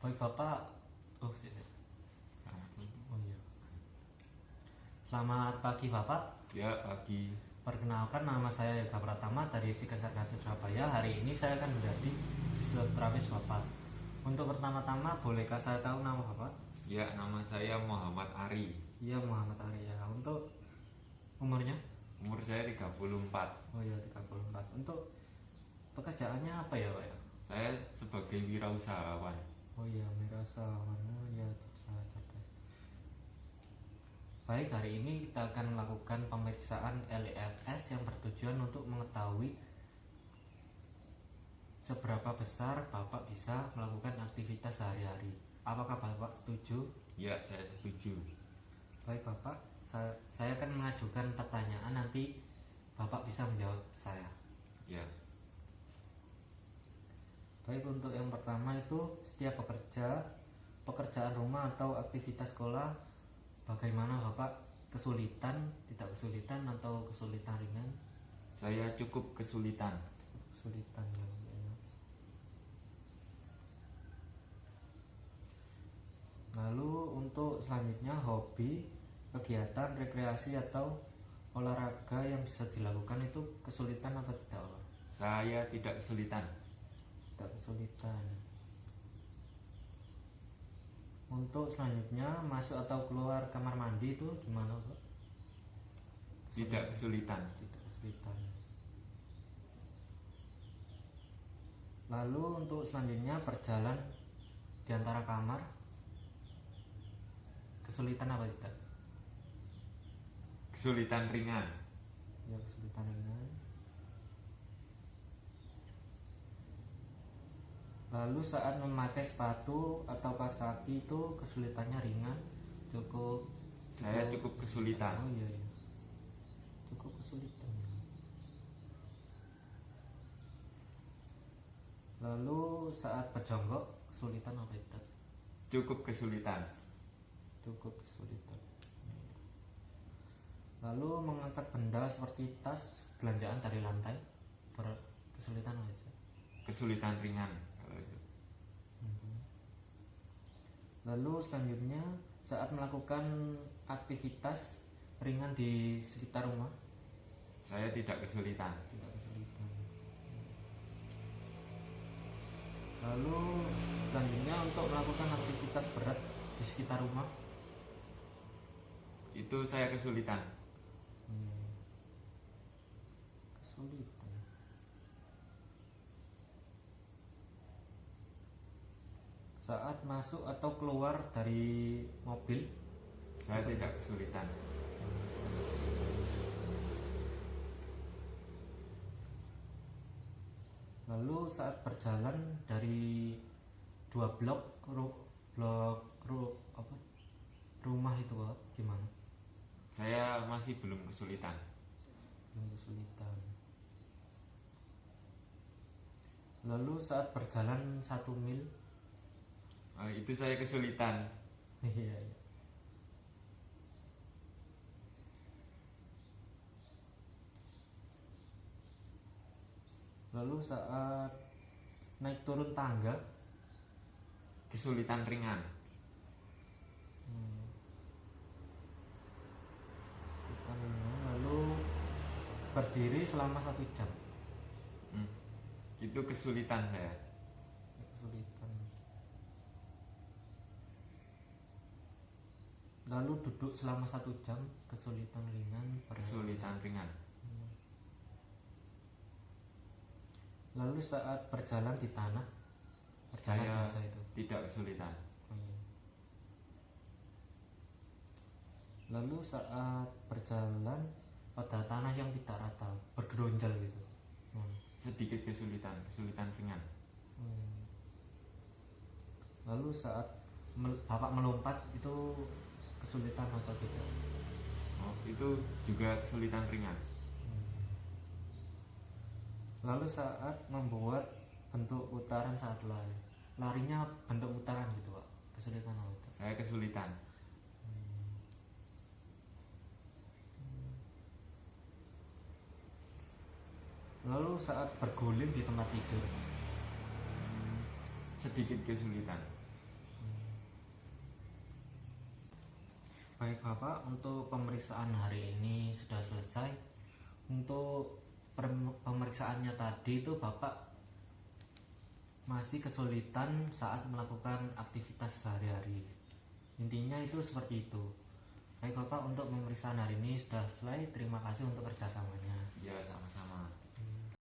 Baik Bapak, oh sini. Oh iya. Selamat pagi Bapak. Ya, pagi. Perkenalkan nama saya Yoga Pratama dari SD Kecerdasan Surabaya. Hari ini saya akan menjadi fisioterapis Bapak. Untuk pertama-tama, bolehkah saya tahu nama Bapak? Ya, nama saya Muhammad Ari. Iya, Muhammad Arya. Untuk umurnya? Umur saya 34. Oh iya, 34. Untuk pekerjaannya apa ya Pak ya? Saya sebagai wirausahawan. Oh iya, wirausahawan. Oh iya, cerdas. Baik, hari ini kita akan melakukan pemeriksaan LEFS yang bertujuan untuk mengetahui seberapa besar Bapak bisa melakukan aktivitas sehari-hari. Apakah Bapak setuju? Ya, saya setuju. Baik Bapak, saya akan mengajukan pertanyaan, nanti Bapak bisa menjawab saya. Ya, Baik, untuk yang pertama itu setiap pekerjaan rumah atau aktivitas sekolah, bagaimana Bapak? Kesulitan, tidak kesulitan atau kesulitan ringan? saya cukup kesulitan. Kesulitan ya. Lalu untuk selanjutnya, hobi, kegiatan, rekreasi atau olahraga yang bisa dilakukan itu kesulitan atau tidak? Saya tidak kesulitan. Tidak kesulitan. Untuk selanjutnya, masuk atau keluar kamar mandi itu gimana Pak? Tidak kesulitan. Tidak kesulitan. Lalu untuk selanjutnya, berjalan di antara kamar, kesulitan apa tidak? Kesulitan ringan. Ya, kesulitan ringan. Lalu saat memakai sepatu atau kaos kaki itu kesulitannya ringan, cukup. Saya cukup kesulitan. Oh iya, iya. Cukup kesulitan. Lalu saat berjongkok kesulitan apa itu? Cukup kesulitan. Cukup kesulitan. Lalu mengangkat benda seperti tas belanjaan dari lantai, kesulitan apa itu? Kesulitan ringan. Kalau itu. Lalu selanjutnya saat melakukan aktivitas ringan di sekitar rumah, Saya tidak kesulitan. tidak kesulitan. Lalu selanjutnya untuk melakukan aktivitas berat di sekitar rumah, Itu saya kesulitan. kesulitan. Saat masuk atau keluar dari mobil, Saya tidak kesulitan. lalu saat berjalan dari dua rumah itu Pak, gimana? Saya masih belum kesulitan. Belum kesulitan. Lalu saat berjalan 1 mil, Itu saya kesulitan. iya, iya. Lalu saat naik turun tangga, Kesulitan ringan. lalu berdiri selama 1 jam, Itu kesulitan saya. kesulitan. Lalu duduk selama 1 jam, kesulitan ringan, Kesulitan ringan. Lalu saat berjalan di tanah, berjalan Saya biasa itu. tidak kesulitan. Oh, iya. Lalu saat berjalan pada tanah yang tidak rata, bergeronjal gitu. Sedikit kesulitan ringan. Lalu saat Bapak melompat itu kesulitan atau tidak? Itu juga kesulitan ringan. Lalu saat membuat bentuk putaran saat lari, larinya bentuk putaran gitu Pak, kesulitan apa itu? Saya kesulitan. Lalu saat berguling di tempat tidur, Sedikit kesulitan. Baik Bapak, untuk pemeriksaan hari ini sudah selesai. Untuk pemeriksaannya tadi itu Bapak masih kesulitan saat melakukan aktivitas sehari-hari. Intinya itu seperti itu. Baik Bapak, untuk pemeriksaan hari ini sudah selesai. Terima kasih untuk kerjasamanya. Ya, sama-sama.